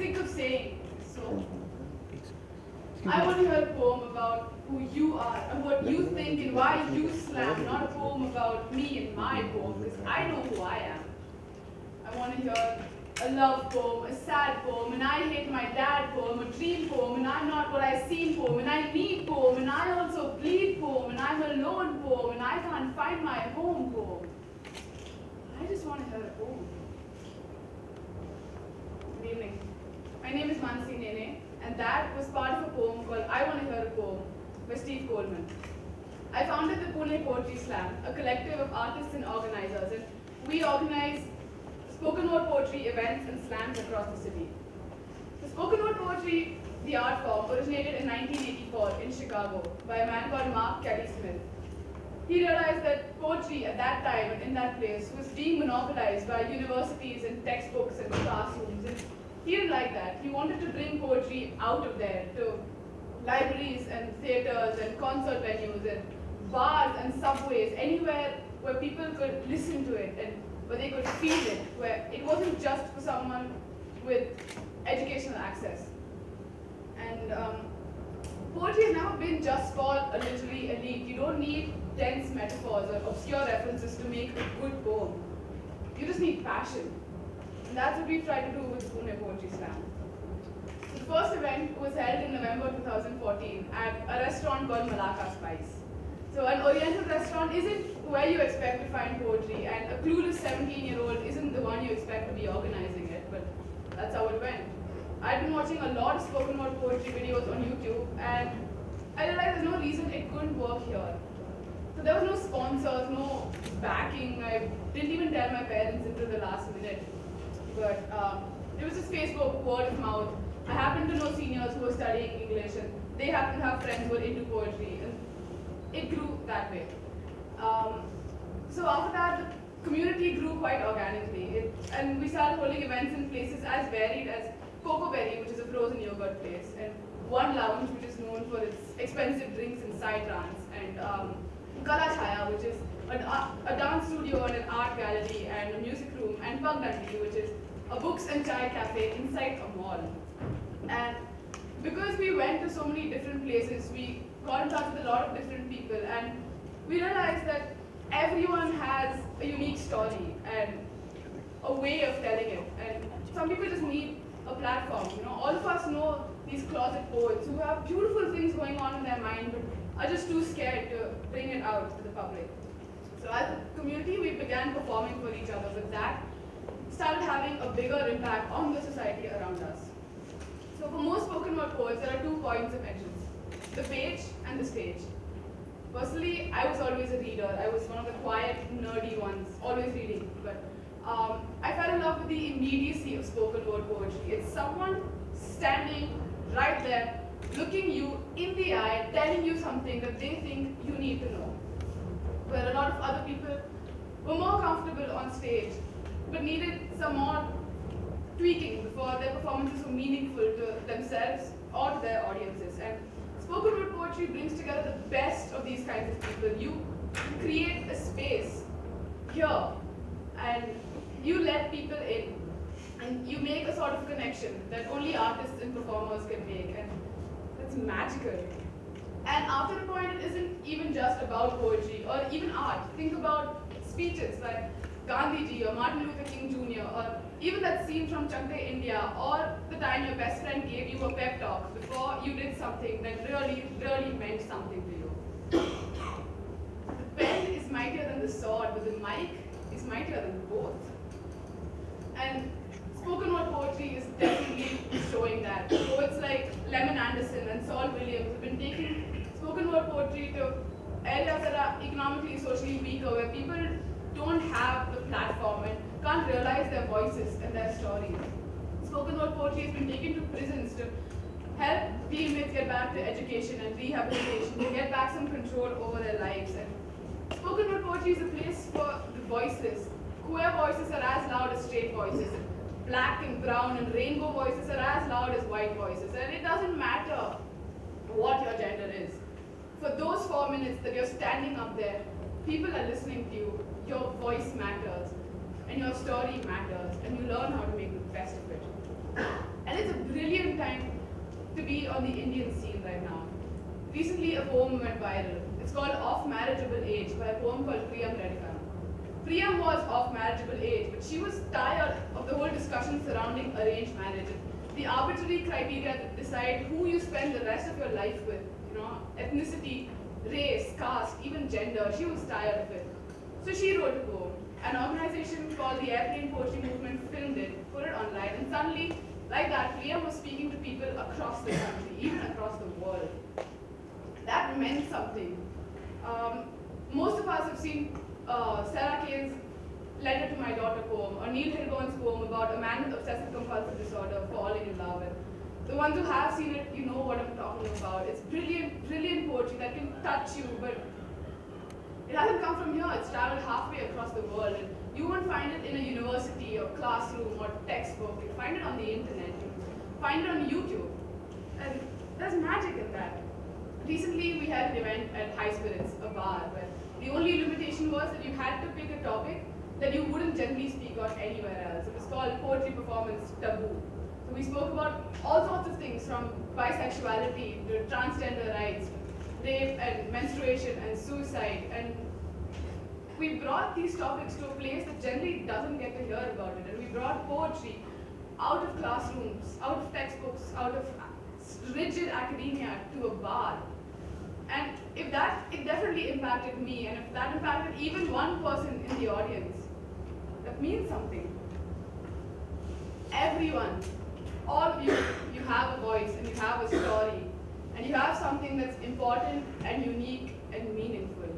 sick of saying. So, I want to hear a poem about who you are and what you think and why you slam, not a poem about me and my poem, because I know who I am. I want to hear a love poem, a sad poem, and I hate my dad poem, a dream poem, and I'm not what I seen poem, and I need poem, and I also bleed poem, and I'm alone poem, and I can't find my home poem. I just want to hear a poem. Good evening. My name is Manasi Nene, and that was part of a poem called I Want to Hear a Poem by Steve Coleman. I founded the Pune Poetry Slam, a collective of artists and organizers, and we organize spoken word poetry events and slams across the city. The spoken word poetry, the art form, originated in 1984 in Chicago by a man called Mark Kelly Smith. He realized that poetry at that time and in that place was being monopolized by universities and textbooks and classrooms. And he didn't like that. He wanted to bring poetry out of there to libraries and theaters and concert venues and bars and subways, anywhere where people could listen to it and where they could feel it, where it wasn't just for someone with educational access. And poetry has never been just for a literary elite. You don't need dense metaphors or obscure references to make a good poem. You just need passion. And that's what we've tried to do with Pune Poetry Slam. So the first event was held in November 2014 at a restaurant called Malacca Spice. So an Oriental restaurant isn't where you expect to find poetry, and a clueless 17-year-old isn't the one you expect to be organizing it, but that's how it went. I'd been watching a lot of spoken word poetry videos on YouTube, and I realized there's no reason it couldn't work here. So there was no sponsors, no backing. I didn't even tell my parents until the last minute. But it was just Facebook, word of mouth. I happened to know seniors who were studying English, and they happened to have friends who were into poetry, and it grew that way. So after that, the community grew quite organically, and we started holding events in places as varied as Coco Berry, which is a frozen yogurt place, and One Lounge, which is known for its expensive drinks and psytrance, and Kala Chaya, which is a dance studio and an art gallery and a music room, and Pug Dundee, which is a books and chai cafe inside a mall. And because we went to so many different places, we got in touch with a lot of different people, and we realized that everyone has a unique story and a way of telling it. And some people just need a platform. You know, all of us know these closet poets who have beautiful things going on in their mind, but are just too scared to bring it out to the public. So as a community, we began performing for each other. With that, started having a bigger impact on the society around us. So for most spoken word poets, there are 2 points of entrance: the page and the stage. Personally, I was always a reader. I was one of the quiet, nerdy ones, always reading. But I fell in love with the immediacy of spoken word poetry. It's someone standing right there, looking you in the eye, telling you something that they think you need to know. Where a lot of other people were more comfortable on stage, but needed some more tweaking before their performances were meaningful to themselves or to their audiences. And spoken word poetry brings together the best of these kinds of people. You create a space here, and you let people in, and you make a sort of connection that only artists and performers can make, and it's magical. And after a point, it isn't even just about poetry or even art. Think about speeches like Gandhiji or Martin Luther King Jr., or even that scene from Chak De India, or the time your best friend gave you a pep talk before you did something that really, really meant something to you. The pen is mightier than the sword, but the mic is mightier than both. And spoken word poetry is definitely showing that. Poets like Lemon Anderson and Saul Williams have been taking spoken word poetry to areas that are economically, socially weaker, where people don't have the platform and can't realize their voices and their stories. Spoken word poetry has been taken to prisons to help the inmates get back to education and rehabilitation, to get back some control over their lives. And spoken word poetry is a place for the voiceless. Queer voices are as loud as straight voices. Black and brown and rainbow voices are as loud as white voices. And it doesn't matter what your gender is. For those 4 minutes that you're standing up there, people are listening to you. Your voice matters, and your story matters, and you learn how to make the best of it. And it's a to be on the Indian scene right now. Recently, a poem went viral. It's called Of Marriageable Age by a poem called Priyam Redikana. Priyam was of marriageable age, but she was tired of the whole discussion surrounding arranged marriage. The arbitrary criteria that decide who you spend the rest of your life with, ethnicity, race, caste, even gender. She was tired of it. So she wrote a poem. An organization called the Airplane Poetry Movement filmed it, put it online, and suddenly, like that, Priyam was speaking to people across the country, even across the world. That meant something. Most of us have seen Sarah Kane's Letter to My Daughter poem, or Neil Hilborn's poem about a man with obsessive compulsive disorder falling in love. And the ones who have seen it, you know what I'm talking about. It's brilliant, brilliant poetry that can touch you, but it hasn't come from here. It's traveled halfway across the world. And you won't find it in a university or classroom or textbook. You'll find it on the internet. You'll find it on YouTube. And there's magic in that. Recently, we had an event at High Spirits, a bar, where the only limitation was that you had to pick a topic that you wouldn't generally speak on anywhere else. It was called Poetry Performance Taboo. So we spoke about all sorts of things, from bisexuality to transgender rights, rape and menstruation and suicide. And we brought these topics to a place that generally doesn't get to hear about it. And we brought poetry out of classrooms, out of textbooks, out of rigid academia to a bar. And it definitely impacted me, and if that impacted even one person in the audience, that means something. Everyone, all of you, you have a voice and you have a story, and you have something that's important and unique and meaningful.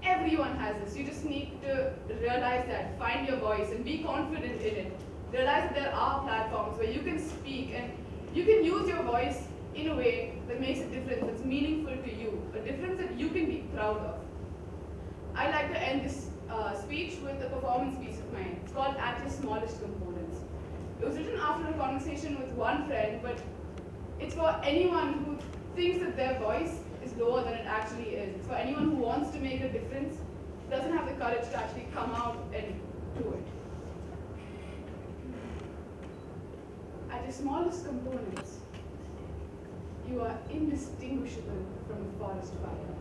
Everyone has this. You just need to realize that, find your voice, and be confident in it. Realize that there are platforms where you can speak and you can use your voice in a way that makes a difference, that's meaningful to you, a difference that you can be proud of. I'd like to end this speech with a performance piece of mine. It's called At Your Smallest Components. It was written after a conversation with one friend, but it's for anyone who thinks that their voice is lower than it actually is. It's for anyone who wants to make a difference, doesn't have the courage to actually come out and do it. At your smallest components, you are indistinguishable from a forest fire.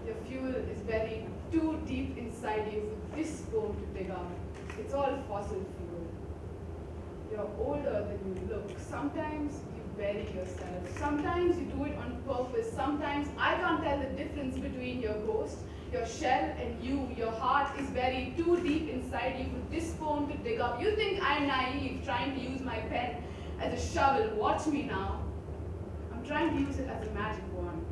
Your fuel is buried too deep inside you for this bone to dig out. It's all fossil fuel. You're older than you look. Sometimes you bury yourself. Sometimes you do it on purpose. Sometimes I can't tell the difference between your ghost, your shell, and you. Your heart is buried too deep inside you for this bone to dig up. You think I'm naive, trying to use my pen as a shovel. Watch me now. I'm trying to use it as a magic wand.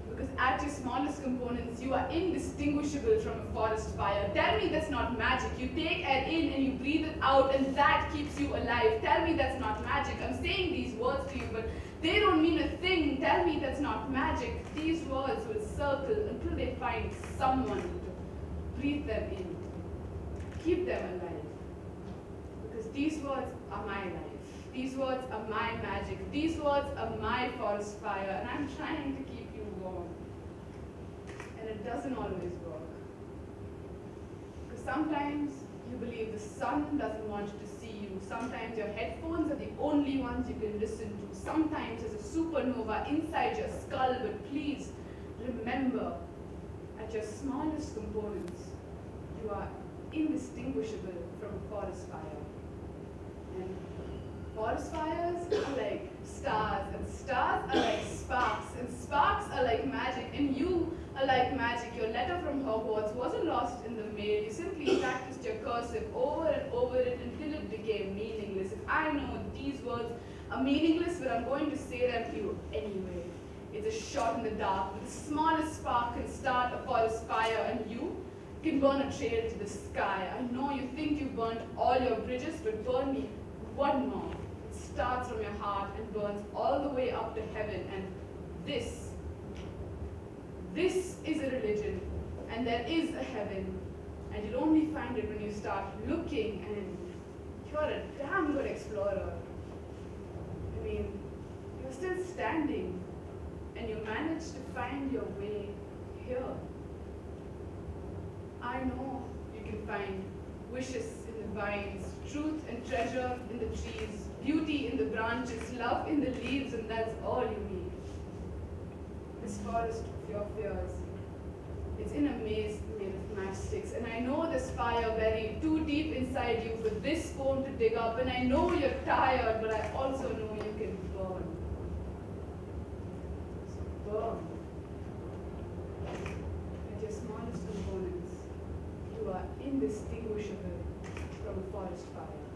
Because at your smallest components, you are indistinguishable from a forest fire. Tell me that's not magic. You take air in and you breathe it out, and that keeps you alive. Tell me that's not magic. I'm saying these words to you, but they don't mean a thing. Tell me that's not magic. These words will circle until they find someone to breathe them in. Keep them alive. Because these words are my life. These words are my magic. These words are my forest fire, and I'm trying to keep you warm. And it doesn't always work. Because sometimes you believe the sun doesn't want you to see you. Sometimes your headphones are the only ones you can listen to. Sometimes there's a supernova inside your skull, but please remember, at your smallest components, you are indistinguishable from a forest fire. And forest fires are like stars, and stars are like sparks, and sparks are like magic, and you are like magic. Your letter from Hogwarts wasn't lost in the mail. You simply practiced your cursive over and over it until it became meaningless. If I know these words are meaningless, but I'm going to say them to you anyway. It's a shot in the dark, but the smallest spark can start a forest fire, and you can burn a trail to the sky. I know you think you burned all your bridges, but burn me one more. It starts from your heart and burns all the way up to heaven. And this is a religion, and there is a heaven, and you'll only find it when you start looking, and you're a damn good explorer. I mean, you're still standing, and you managed to find your way here. I know you can find wishes in the vines, truth and treasure in the trees, beauty in the branches, love in the leaves, and that's all you need. This forest of your fears, it's in a maze made of matchsticks, and I know there's fire buried too deep inside you for this poem to dig up, and I know you're tired, but I also know you can burn. So burn. At your smallest components, you are indistinguishable from a forest fire.